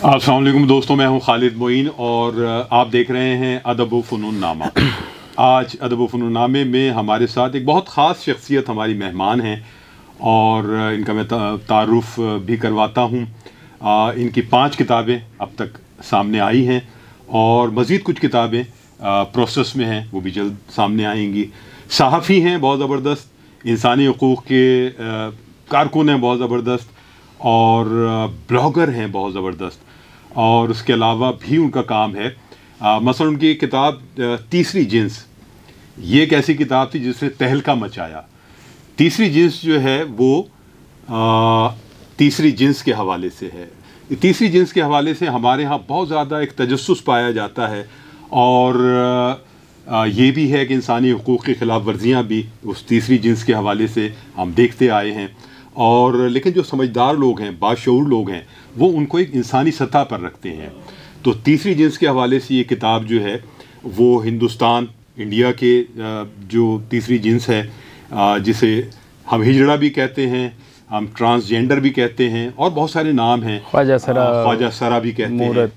अस्सलाम वालेकुम दोस्तों, मैं हूं खालिद मोइन और आप देख रहे हैं अदब व फ़नून नामा। आज अदब व फ़नून नामे में हमारे साथ एक बहुत ख़ास शख्सियत हमारी मेहमान हैं और इनका मैं तारुफ़ भी करवाता हूं। इनकी 5 किताबें अब तक सामने आई हैं और मज़ीद कुछ किताबें प्रोसेस में हैं, वो भी जल्द सामने आएंगी। सहाफ़ी हैं बहुत ज़बरदस्त, इंसानी हकूक़ के कारकुन हैं बहुत ज़बरदस्त और ब्लॉगर हैं बहुत ज़बरदस्त, और उसके अलावा भी उनका काम है। मसलन उनकी किताब तीसरी जिन्स, ये एक ऐसी किताब थी जिसने तहलका मचाया। तीसरी जिन्स जो है वो तीसरी जिन्स के हवाले से है। तीसरी जिन्स के हवाले से हमारे यहाँ बहुत ज़्यादा एक तजस्सुस पाया जाता है और ये भी है कि इंसानी हकूक़ की ख़िलाफ़ वर्जियाँ भी उस तीसरी जिन्स के हवाले से हम देखते आए हैं। और लेकिन जो समझदार लोग हैं, बाशऊर लोग हैं, वो उनको एक इंसानी सतह पर रखते हैं। तो तीसरी जिन्स के हवाले से ये किताब जो है वो हिंदुस्तान, इंडिया के जो तीसरी जिन्स है, जिसे हम हिजड़ा भी कहते हैं, हम ट्रांसजेंडर भी कहते हैं और बहुत सारे नाम हैं, ख्वाजा सरा भी कहते हैं।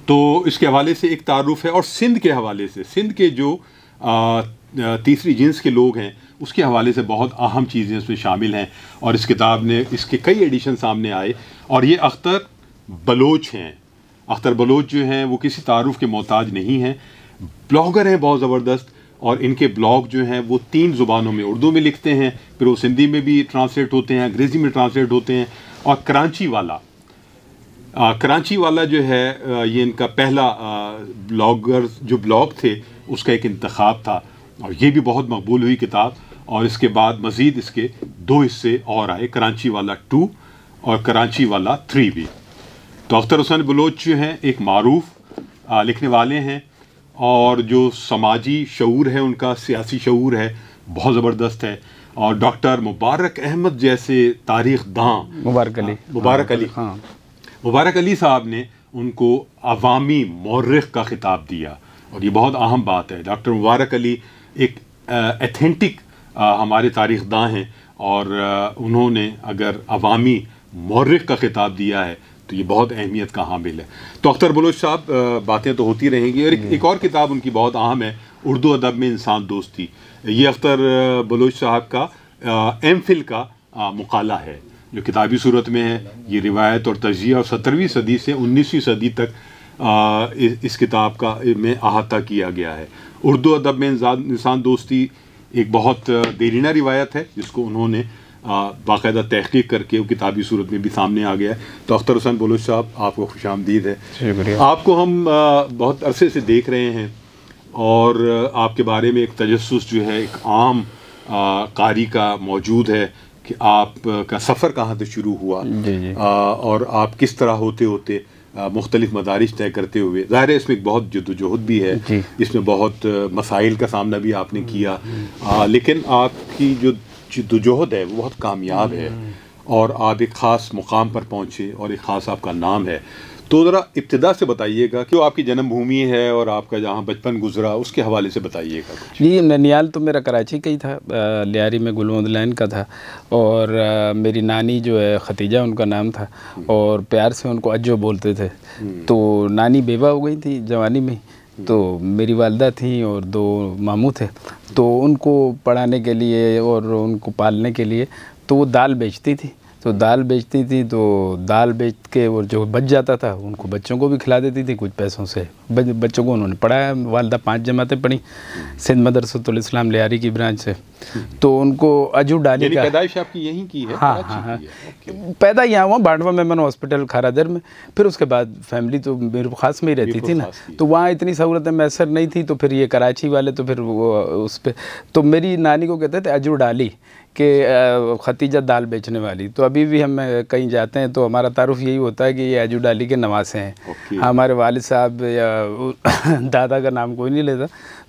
तो इसके हवाले से एक तारुफ है। और सिंध के हवाले से, सिंध के जो तीसरी जिन्स के लोग हैं उसके हवाले से बहुत अहम चीज़ें उसमें शामिल हैं और इस किताब ने इसके कई एडिशन सामने आए। और ये अख्तर बलोच हैं। अख्तर बलोच जो हैं वो किसी तारुफ के मोहताज नहीं हैं, ब्लॉगर हैं बहुत ज़बरदस्त। और इनके ब्लॉग जो हैं वो 3 ज़ुबानों में, उर्दू में लिखते हैं, फिर वो सिंधी में भी ट्रांसलेट होते हैं, अंग्रेज़ी में ट्रांसलेट होते हैं। और कराची वाला जो है ये इनका पहला ब्लॉगर जो ब्लॉग थे उसका एक इंतखाब था और ये भी बहुत मकबूल हुई किताब। और इसके बाद मज़ीद इसके 2 हिस्से और आए, कराची वाला 2 और कराची वाला 3 भी। तो अख्तर हुसैन बलोच जो हैं एक मारूफ लिखने वाले हैं और जो समाजी शऊर है उनका, सियासी शऊर है, बहुत ज़बरदस्त है। और डॉक्टर मुबारक अहमद जैसे तारीख़ दां, मुबारक अली साहब ने उनको अवामी मौर्रिख़ का ख़िताब दिया और ये बहुत अहम बात है। डॉक्टर मुबारक अली एक एथेंटिक हमारे तारीख़ दां हैं और उन्होंने अगर अवामी मौर्रिख़ का ख़िताब दिया है तो ये बहुत अहमियत का हामिल है। तो अख्तर बलोच साहब, बातें तो होती रहेंगी। और एक और किताब उनकी बहुत अहम है, उर्दू अदब में इंसान दोस्ती। ये अख्तर बलोच साहब का एमफिल का मुकाला है जो किताबी सूरत में है। ये रिवायत और तज़किया और 17वीं सदी से 19वीं सदी तक इस किताब का में अहाता किया गया है। उर्दू अदब में इंसान दोस्ती एक बहुत देरीना रिवायत है जिसको उन्होंने बाकायदा तहक़ीक़ करके वो किताबी सूरत में भी सामने आ गया है। तो अख्तर हुसैन बलोच साहब, आपको खुशामदीद है। आपको हम बहुत अरसे से देख रहे हैं और आपके बारे में एक तजस्सुस जो है एक आम कारी का मौजूद है कि आपका सफ़र कहाँ से शुरू हुआ और आप किस तरह होते होते मुख्तलिफ मदारिज तय करते हुए, ज़ाहिर है इसमें एक बहुत जद्दोजहद भी है, इसमें बहुत मसाइल का सामना भी आपने किया, लेकिन आपकी जो जद्दोजहद है वो बहुत कामयाब है और आप एक ख़ास मुकाम पर पहुँचे और एक ख़ास आपका नाम है। तो ज़रा इब्तिदा से बताइएगा कि वो आपकी जन्मभूमि है और आपका जहाँ बचपन गुजरा उसके हवाले से बताइएगा। जी, ननियाल तो मेरा कराची का ही था, लियारी में गुलमोहद लाइन का था। और मेरी नानी जो है खतीजा उनका नाम था और प्यार से उनको अज्जो बोलते थे। तो नानी बेवा हो गई थी जवानी में, तो मेरी वालदा थी और 2 मामू थे। तो उनको पढ़ाने के लिए और उनको पालने के लिए तो वो दाल बेचती थी। तो दाल बेच के और जो बच जाता था उनको बच्चों को भी खिला देती थी कुछ पैसों से। बच्चों को उन्होंने पढ़ाया, वालदा 5 जमातें पढ़ी सिंध मदरसतुल इस्लाम लियारी की ब्रांच से। तो उनको अजू डाली का पैदाइश आपकी यहीं की है? हाँ। पैदा यहाँ हुआ बांटवा मेमन हॉस्पिटल खारादर में। फिर उसके बाद फैमिली तो मेरे ख़ास में ही रहती थी ना, तो वहाँ इतनी सहूलतें मैसर नहीं थी। तो फिर ये कराची वाले तो फिर वो उस पर, तो मेरी नानी को कहते थे अजू डाली कि खतीजा दाल बेचने वाली। तो अभी भी हम कहीं जाते हैं तो हमारा तारुफ यही होता है कि ये अजू डाली के नवासे हैं। हमारे वालिद साहब या दादा का नाम कोई नहीं लेता।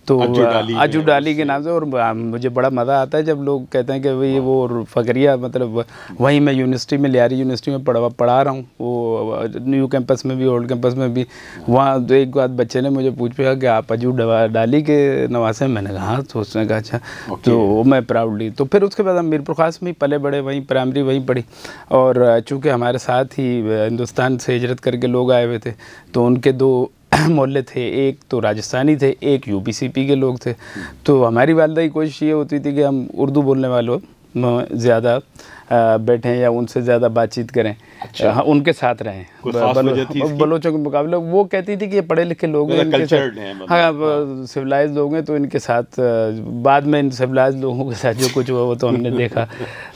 तो अज्जू डाली के नाम से। और मुझे बड़ा मज़ा आता है जब लोग कहते हैं कि भाई वो फ़करिया, मतलब वहीं मैं यूनिवर्सिटी में, लियारी यूनिवर्सिटी में पढ़ा रहा हूँ, वो न्यू कैंपस में भी, ओल्ड कैंपस में भी। वहाँ तो एक बात बच्चे ने मुझे पूछा कि आप अज्जू डाली के नवासे हैं? मैंने कहा हाँ। सोचने का अच्छा। तो मैं प्राउडली, तो फिर उसके बाद हम मीरपुर खास में पले बड़े, वहीं प्राइमरी वहीं पढ़ी। और चूँकि हमारे साथ ही हिंदुस्तान से हिजरत करके लोग आए हुए थे, तो उनके 2 मोहल्ले थे, एक तो राजस्थानी थे, एक यूपीसीपी के लोग थे। तो हमारी वालदा की कोशिश ये होती थी कि हम उर्दू बोलने वालों ज़्यादा बैठें या उनसे ज़्यादा बातचीत करें। अच्छा। हाँ, उनके साथ रहें। बलोचों के मुकाबले वो कहती थी कि ये पढ़े लिखे लोग हैं, इनके साथ, हाँ सिविलाइज लोग हैं, तो इनके साथ। बाद में इन सिविलाइज लोगों के साथ जो कुछ हुआ वो तो हमने देखा।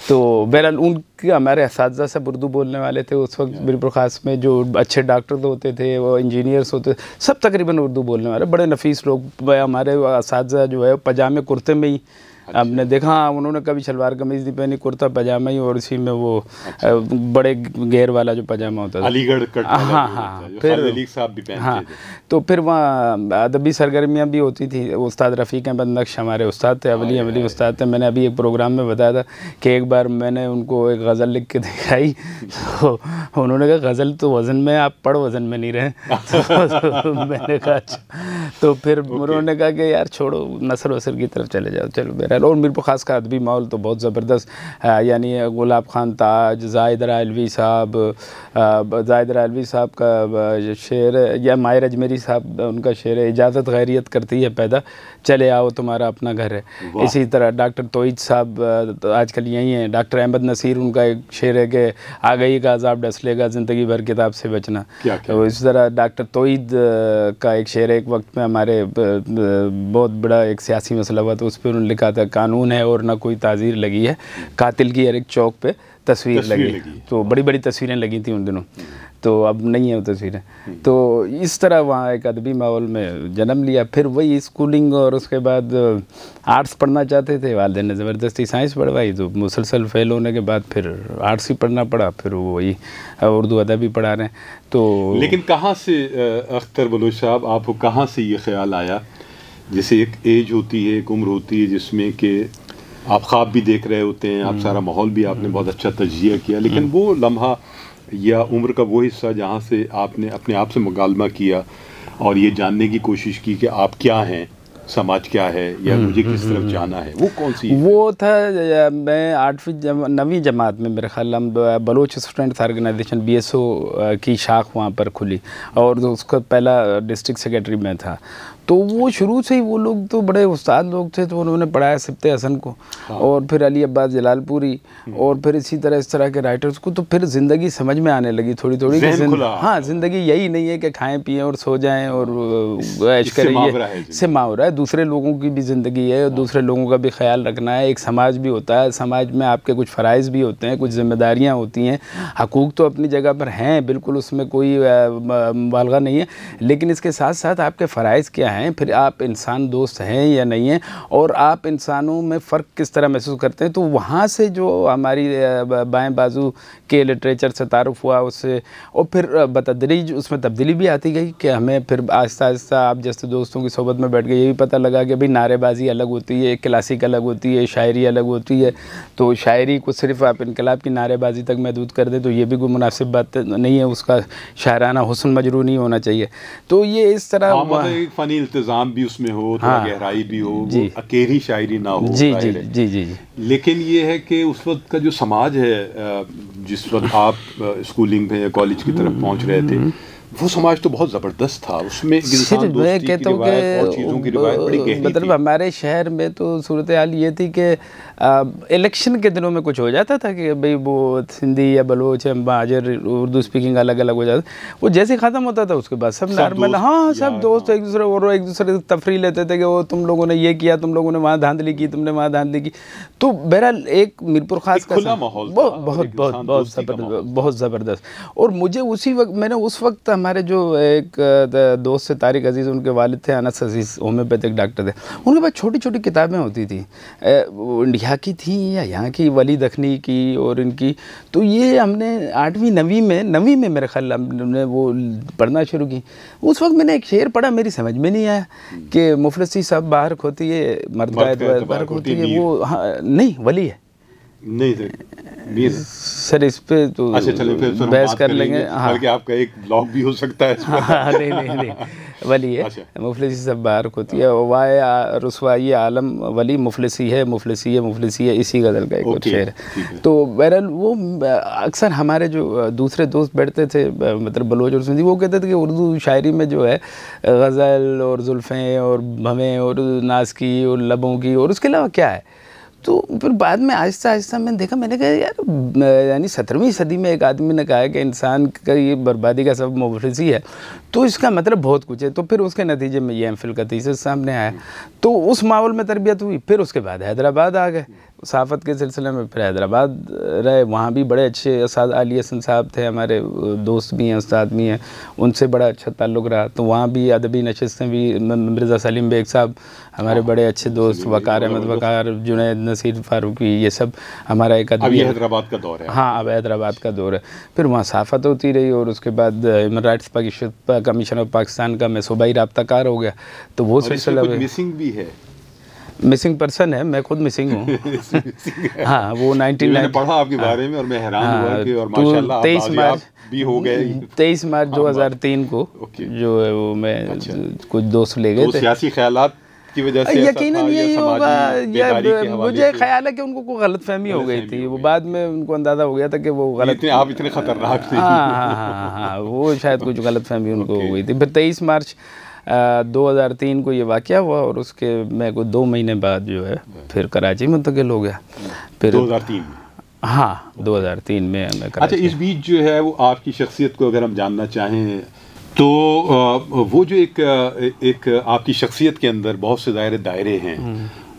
तो बहरहाल उनके, हमारे असातिज़ा सब उर्दू बोलने वाले थे उस वक्त मीरपुर खास में। जो अच्छे डॉक्टर होते थे, वो इंजीनियर्स होते, सब तकरीबन उर्दू बोलने वाले, बड़े नफीस लोग। हमारे असातिज़ा जो है पजामे कुर्ते में ही, आपने देखा, उन्होंने कभी शलवार कमीज़ नहीं पहनी, कुर्ता पजामा ही, और इसी में वो बड़े घेर वाला जो पजामा होता था, अलीगढ़ कट वाला। हाँ हाँ। फिर अली साहब भी पहनते थे। हाँ, तो फिर वहाँ अदबी सरगर्मियाँ भी होती थी। उस्ताद रफ़ीक अहमद नक्श हमारे उस्ताद थे, अवली उस्ताद थे। मैंने अभी एक प्रोग्राम में बताया था कि एक बार मैंने उनको एक गज़ल लिख के दिखाई, तो उन्होंने कहा गज़ल तो वज़न में, आप पढ़ वज़न में नहीं रहे। तो मैंने कहा अच्छा। तो फिर उन्होंने कहा कि यार छोड़ो, नसर वसर की तरफ चले जाओ, चलो बहरहाल। और मीरपुर खास का अदबी माहौल तो बहुत ज़बरदस्त, यानी गुलाब खान ताज, ज़ाहिद रायलवी साहब, का शेर, या माहिर अजमेरी साहब, उनका शेर है, इजाज़त गैरियत करती है पैदा, चले आओ तुम्हारा अपना घर है। इसी तरह डॉक्टर तोईद साहब तो आजकल यही हैं। डॉक्टर अहमद नसीर, उनका एक शेर है कि आ गई का अज़ाब डस लेगा, ज़िंदगी भर किताब से बचना। तो इस तरह डॉक्टर तोईद का एक शेर है, एक वक्त में हमारे बहुत बड़ा एक सियासी मसला हुआ, तो उस पर उन्होंने लिखा था, कानून है और ना कोई ताज़ीर लगी है, कातिल की हर एक चौक पे तस्वीर लगी। तो बड़ी बड़ी तस्वीरें लगी थी उन दिनों, तो अब नहीं है वो तस्वीरें। तो इस तरह वहाँ एक अदबी माहौल में जन्म लिया। फिर वही स्कूलिंग, और उसके बाद आर्ट्स पढ़ना चाहते थे, वालिदैन ने ज़बरदस्ती साइंस पढ़वाई, तो मुसलसल फेल होने के बाद फिर आर्ट्स ही पढ़ना पड़ा। फिर वो वही उर्दू अदब ही पढ़ा रहे हैं। तो लेकिन कहाँ से अख्तर बलोच साहब, आपको कहाँ से ये ख्याल आया? जैसे एक एज होती है, एक उम्र होती है जिसमें कि आप ख्वाब भी देख रहे होते हैं, आप सारा माहौल भी आपने बहुत अच्छा तज्जिया किया, लेकिन वो लम्हा या उम्र का वो हिस्सा जहाँ से आपने अपने आप से मुकालमा किया और ये जानने की कोशिश की कि आप क्या हैं, समाज क्या है, या मुझे किस तरफ जाना है, वो कौन सी? वो था, मैं 9वीं जमात में, मेरे ख्याल हम बलोच स्टूडेंट्स ऑर्गेनाइजेशन BSO की शाख वहाँ पर खुली, और उसका पहला डिस्ट्रिक्ट सेक्रेटरी में था। तो वो शुरू से ही वो लोग तो बड़े उस्ताद लोग थे, तो उन्होंने पढ़ाया सिब्ते हसन को। हाँ। और फिर अली अब्बास जलालपुरी, और फिर इसी तरह इस तरह के राइटर्स को। तो फिर ज़िंदगी समझ में आने लगी थोड़ी थोड़ी कि हाँ, ज़िंदगी यही नहीं है कि खाएं पिएं और सो जाएं और ऐश करें, इससे मावरा है। दूसरे लोगों की भी ज़िंदगी है, और दूसरे लोगों का भी ख्याल रखना है। एक समाज भी होता है, समाज में आपके कुछ फ़राइज़ भी होते हैं, कुछ ज़िम्मेदारियाँ होती हैं। हकूक़ तो अपनी जगह पर हैं, बिल्कुल उसमें कोई मुबालगा नहीं है, लेकिन इसके साथ साथ आपके फ़राइज़ क्या हैं, फिर आप इंसान दोस्त हैं या नहीं हैं, और आप इंसानों में फ़र्क किस तरह महसूस करते हैं। तो वहाँ से जो हमारी बाएं बाजू के लिटरेचर से तारुफ हुआ उससे, और फिर बतदरीज उसमें तब्दीली भी आती गई कि हमें फिर आहिस्ता आहिस्ता आप जैसे दोस्तों की सोबत में बैठ के ये भी पता लगा कि भाई नारेबाजी अलग होती है, क्लासिक अलग होती है, शायरी अलग होती है। तो शायरी को सिर्फ आप इनकलाब की नारेबाजी तक महदूद कर दें तो ये भी कोई मुनासिब बात नहीं है, उसका शायराना हुस्न मजरू नहीं होना चाहिए। तो ये इस तरह फ़नी इल्तिज़ाम भी उसमें हो, थोड़ा गहराई भी हो, वो अकेली शायरी ना हो। जी जी जी जी जी। लेकिन ये है कि उस वक्त का जो समाज है, जिस वक्त आप स्कूलिंग में या कॉलेज की तरफ पहुंच रहे थे, वो समाज तो बहुत ज़बरदस्त था। उसमें मैं कहता हूँ कि मतलब हमारे शहर में तो सूरत हाल ये थी कि इलेक्शन के दिनों में कुछ हो जाता था कि भाई वो सिंधी या बलोच या महाजर उर्दू स्पीकिंग अलग अलग हो जाता, वो जैसे ख़त्म होता था उसके बाद सब नॉर्मल, हाँ सब दोस्त एक दूसरे और एक दूसरे से तफरी लेते थे कि वो तुम लोगों ने ये किया, तुम लोगों ने वहाँ धांधली की, तुमने वहाँ धांधली की। तो बहरहाल एक मीरपुर खास का माहौल बहुत ज़बरदस्त। और मुझे उसी वक्त, मैंने उस वक्त हमारे जो एक दोस्त से तारिक अजीज़, उनके वालिद थे अनस अजीज़, होम्योपैथिक डॉक्टर थे। उनके पास छोटी छोटी किताबें होती थी, वो इंडिया की थी या यहाँ की, वली दखनी की और इनकी। तो ये हमने 8वीं 9वीं में मेरे ख्याल हमने वो पढ़ना शुरू की। उस वक्त मैंने एक शेर पढ़ा, मेरी समझ में नहीं आया कि मुफलसी सब बाहर होती है, मर्द का एतबार होती है। वो हाँ नहीं, वली है नहीं सर, इस पे तो अच्छा चलो फिर बहस कर लेंगे। हाँ, बल्कि आपका एक ब्लॉग भी हो सकता है। हाँ नहीं वली है। अच्छा। मुफलिसी सब बाहर होती है, वाए रुसवाई आलम वली मुफलिसी है, मुफलिसी है, मुफलिसी है, इसी गज़ल का एक शेर है। तो बहरहाल वो अक्सर हमारे जो दूसरे दोस्त बैठते थे, मतलब बलोच और सिंधी, वो कहते थे कि उर्दू शायरी में जो है गज़ल और जुल्फ़ें और भवें और नाज की और लबों की और उसके अलावा क्या है। तो फिर बाद में आहिस्ता आहिस्ता मैंने देखा, मैंने कहा यार यानी 17वीं सदी में एक आदमी ने कहा कि इंसान का ये बर्बादी का सबब मुफलिसी है, तो इसका मतलब बहुत कुछ है। तो फिर उसके नतीजे में ये एमफिल का थीसिस सामने आया। तो उस माहौल में तरबियत हुई। फिर उसके बाद हैदराबाद आ गए सहाफ़त के सिलसिले में, फिर हैदराबाद रहे। वहाँ भी बड़े अच्छे उस्ताद अली हसन साहब थे, हमारे दोस्त भी हैं, उस्ताद भी हैं, उनसे बड़ा अच्छा ताल्लुक़ रहा। तो वहाँ भी अदबी नशिस्तें भी, मिर्ज़ा सलीम बेग साहब हमारे बड़े अच्छे दोस्त, वक़ार अहमद वक़ार, जुनैद नसीर फ़ारूकी, ये सब हमारा एक अदबी। हैदराबाद का दौर है। हाँ, अब हैदराबाद का दौर है। फिर वहाँ सहाफ़त होती रही और उसके बाद human rights commission of Pakistan का मैं सूबाई राब्ताकार हो गया। तो वो सिलसिला मिसिंग भी है, मिसिंग पर्सन है, मैं खुद मिसिंग हूँ। हाँ, वो 1990 पढ़ा आपके बारे में और मैं हैरान हुआ कि और माशाल्लाह 23 मार्च भी हो गए। 23 मार्च 2003 को जो है वो मैं कुछ दोस्त ले गए थे। सियासी ख्यालात की वजह से यकीनन यही होगा, या मुझे ख्याल है कि उनको कोई गलतफहमी हो गई थी। वो बाद में उनको अंदाज़ा हो गया था कि वो गलत, आप इतने खतरनाक थे। हाँ, वो शायद कुछ गलतफहमी उनको हो गई थी। फिर 23 मार्च 2003 को ये वाक़या हुआ और उसके मैं को 2 महीने बाद जो है फिर कराची मुंतकिल हो गया। फिर 2003 में, हाँ 2003 में मैं कराची। अच्छा, इस बीच जो है वो आपकी शख्सियत को अगर हम जानना चाहें तो वो जो एक आपकी शख्सियत के अंदर बहुत से दायरे हैं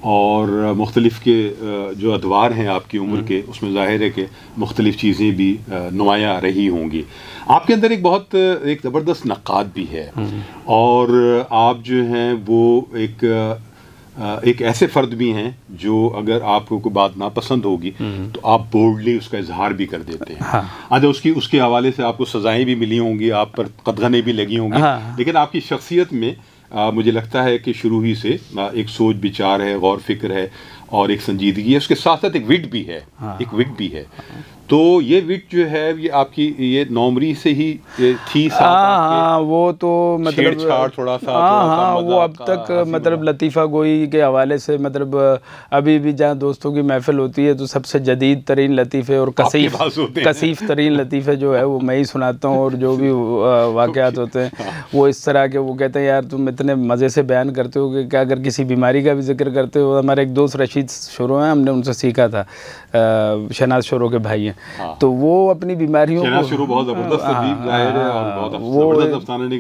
और मुख्तलिफ़ के जो अदवार हैं आपकी उम्र के, उसमें ज़ाहिर है कि मुख्तलिफ़ चीज़ें भी नुमायाँ रही होंगी। आपके अंदर एक ज़बरदस्त नक़ाद भी है और आप जो हैं वो एक ऐसे फ़र्द भी हैं जो अगर आपको कोई बात नापसंद होगी तो आप बोल्डली उसका इजहार भी कर देते हैं। हाँ। अच्छा, उसके हवाले से आपको सज़ाएँ भी मिली होंगी, आप पर कदगने भी लगी होंगी। हाँ। लेकिन आपकी शख्सियत में मुझे लगता है कि शुरू ही से एक सोच विचार है, गौर फिक्र है और एक संजीदगी है, उसके साथ साथ एक विट भी है। हाँ। एक विट भी है। तो ये विट जो है ये आपकी ये नौमरी से ही थी। हाँ, वो तो मतलब थोड़ा सा हाँ, वो अब तक मतलब लतीफ़ा गोई के हवाले से, मतलब अभी भी जहाँ दोस्तों की महफिल होती है तो सबसे जदीद तरीन लतीफ़े और कसीफ़ तरीन लतीफ़े जो है वो मैं ही सुनाता हूँ। और जो भी वाक़यात होते हैं वो इस तरह के, वो कहते हैं यार तुम इतने मज़े से बयान करते हो कि क्या, अगर किसी बीमारी का भी जिक्र करते हो। हमारे एक दोस्त रशीद शोरो हैं, हमने उनसे सीखा था, शहनाज शोरो के भाई हैं। हाँ। तो वो अपनी बीमारियों को शुरू बहुत ज़बरदस्त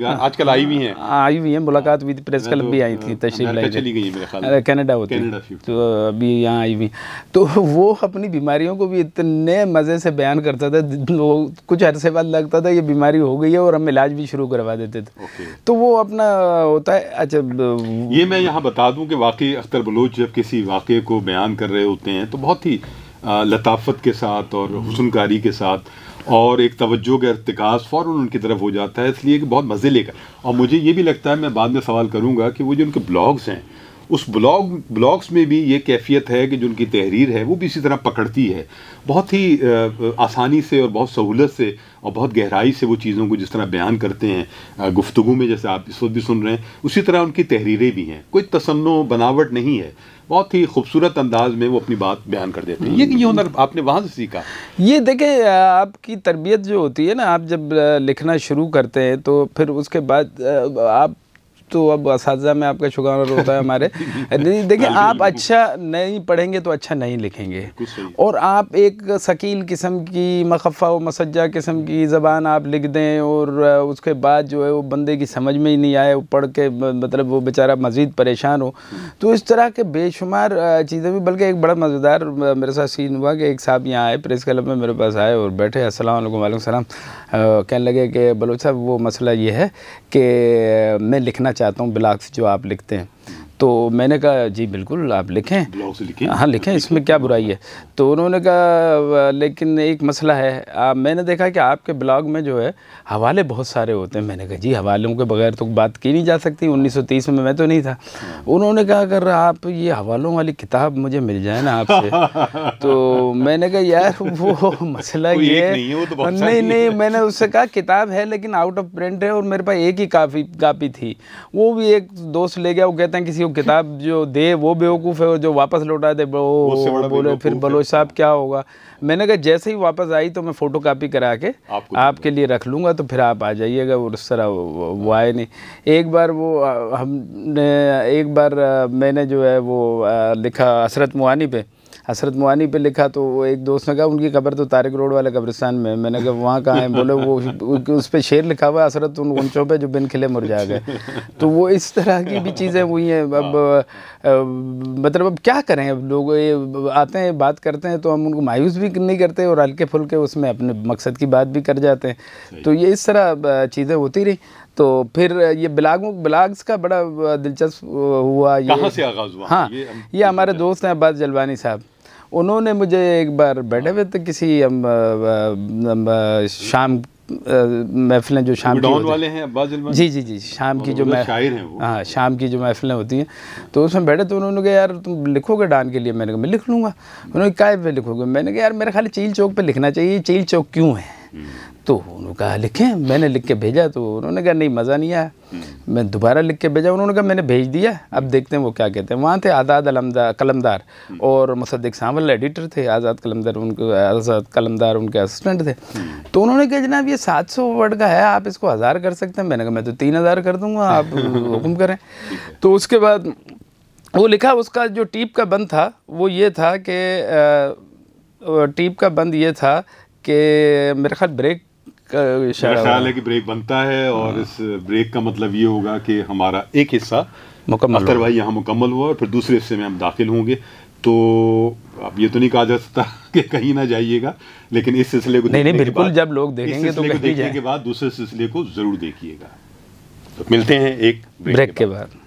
आजकल आई हुई हैं, मुलाकात हुई थी, प्रेस क्लब भी आई थी, तशरीफ लाई, कनाडा होती है तो अभी यहाँ आई हुई। तो वो अपनी बीमारियों को भी इतने मज़े से बयान करता था, कुछ अरसे बाद लगता था ये बीमारी हो गई है और हम इलाज भी शुरू करवा देते थे। तो वो अपना होता है। अच्छा, ये मैं यहाँ बता दूँ कि वाकई अख्तर बलोच जब किसी वाक़े को बयान कर रहे होते हैं तो बहुत ही लताफत के साथ और हुस्नकारी के साथ और एक तवज्जो का इर्तिकाज़ फ़ौरन उनकी तरफ हो जाता है, इसलिए कि बहुत मज़े लेकर। और मुझे ये भी लगता है, मैं बाद में सवाल करूँगा, कि वो जो उनके ब्लॉग्स हैं उस ब्लॉग्स में भी ये कैफियत है कि जो उनकी तहरीर है वो भी इसी तरह पकड़ती है, बहुत ही आसानी से और बहुत सहूलत से और बहुत गहराई से वो चीज़ों को जिस तरह बयान करते हैं गुफ्तगू में, जैसे आप इस वक्त भी सुन रहे हैं, उसी तरह उनकी तहरीरें भी हैं। कोई तसन्नो बनावट नहीं है, बहुत ही खूबसूरत अंदाज में वो अपनी बात बयान कर देते हैं। ये हुनर आपने वहाँ से सीखा? ये देखें, आपकी तरबियत जो होती है ना, आप जब लिखना शुरू करते हैं तो फिर उसके बाद आप तो अब असातिज़ा में आपका शुक्राना होता है हमारे। देखिए आप अच्छा नहीं पढ़ेंगे तो अच्छा नहीं लिखेंगे, और आप एक शकील किस्म की मखफ़ा व मसज्जा किस्म की ज़बान आप लिख दें और उसके बाद जो है वो बंदे की समझ में ही नहीं आए, वो पढ़ के मतलब वो बेचारा मज़ीद परेशान हो। तो इस तरह के बेशुमार चीज़ें भी, बल्कि एक बड़ा मज़ेदार मेरे साथ सीन हुआ कि एक साहब यहाँ आए, प्रेस क्लब में मेरे पास आए और बैठे, अस्सलाम वालेकुम। वालेकुम सलाम। कहने लगे कि बलोच साहब वो मसला ये है कि मैं लिखना चाहता हूँ ब्लॉग्स जो आप लिखते हैं। तो मैंने कहा जी बिल्कुल आप लिखें, ब्लॉग से लिखें, हाँ लिखें, इसमें क्या बुराई है। तो उन्होंने कहा लेकिन एक मसला है, मैंने देखा कि आपके ब्लॉग में जो है हवाले बहुत सारे होते हैं। मैंने कहा जी हवालों के बगैर तो बात की नहीं जा सकती, 1930 में मैं तो नहीं था। उन्होंने कहा अगर आप ये हवालों वाली किताब मुझे मिल जाए ना आपसे तो मैंने कहा यार वो मसला ये है, नहीं मैंने उससे कहा किताब है लेकिन आउट ऑफ प्रिंट है और मेरे पास एक ही कापी थी, वो भी एक दोस्त ले गया। वो कहते हैं किसी को किताब जो दे वो बेवकूफ़ है और जो वापस लौटा दे वो बोले फिर बलोच साहब क्या होगा। मैंने कहा जैसे ही वापस आई तो मैं फ़ोटो कापी करा के आपके लिए रख लूँगा, तो फिर आप आ जाइएगा। और उस तरह वो आए नहीं। एक बार मैंने जो है वो लिखा हसरत मुआनी पे लिखा, तो एक दोस्त ने कहा उनकी कब्र तो तारिक रोड वाले कब्रिस्तान में। मैंने कहा वहाँ कहाँ है? बोले वो उस पर शेर लिखा हुआ है हसरत उन ऊँचों पे जो बिन खिले मुरझा गए। तो वो इस तरह की भी चीज़ें हुई हैं। अब मतलब अब क्या करें, अब लोग ये आते हैं बात करते हैं तो हम उनको मायूस भी नहीं करते और हल्के फुल्के उसमें अपने मकसद की बात भी कर जाते हैं। तो ये इस तरह चीज़ें होती रही। तो फिर ये ब्लॉग्स का बड़ा दिलचस्प हुआ। कहाँ से आगाज़ हुआ? हाँ ये हमारे दोस्त हैं अब्बास जलवानी साहब, उन्होंने मुझे एक बार बैठे हुए थे किसी शाम महफिलें जो शाम की वाले हैं अब्बास जलवानी, जी शाम की जो शायर हैं वो, हाँ शाम की जो महफिलें होती हैं, तो उसमें बैठे तो उन्होंने कहा यार तुम लिखोगे डान के लिए? मैंने कहा मैं लिख लूँगा। उन्होंने काय पे लिखोगे? मैंने कहा यार मेरा खाली चील चौक पे लिखना चाहिए, चील चौक क्यों है? तो उन्होंने कहा लिखें। मैंने लिख के भेजा तो उन्होंने कहा नहीं मज़ा नहीं आया। मैं दोबारा लिख के भेजा, उन्होंने कहा मैंने भेज दिया, अब देखते हैं वो क्या कहते हैं। वहाँ थे आज़ाद कलमदार और मुसद्दिक सांवल एडिटर थे, आज़ाद कलमदार उनके असिस्टेंट थे। तो उन्होंने कहा जनाब ये 700 वर्ड का है, आप इसको 1000 कर सकते हैं? मैंने कहा मैं तो 3000 कर दूँगा, आप हुक्म करें। तो उसके बाद वो लिखा, उसका जो टीप का बंद था वो ये था कि मेरा ख्याल ब्रेक मेरा ख्याल है कि ब्रेक बनता है और इस ब्रेक का मतलब ये होगा कि हमारा एक हिस्सा अख्तर भाई यहाँ मुकम्मल हुआ और फिर दूसरे हिस्से में हम दाखिल होंगे। तो अब ये तो नहीं कहा जा सकता कि कहीं ना जाइएगा, लेकिन इस सिलसिले को नहीं बिल्कुल जब लोग देखेंगे तो देखने के बाद दूसरे सिलसिले को जरूर देखिएगा। तो मिलते हैं एक ब्रेक के बाद।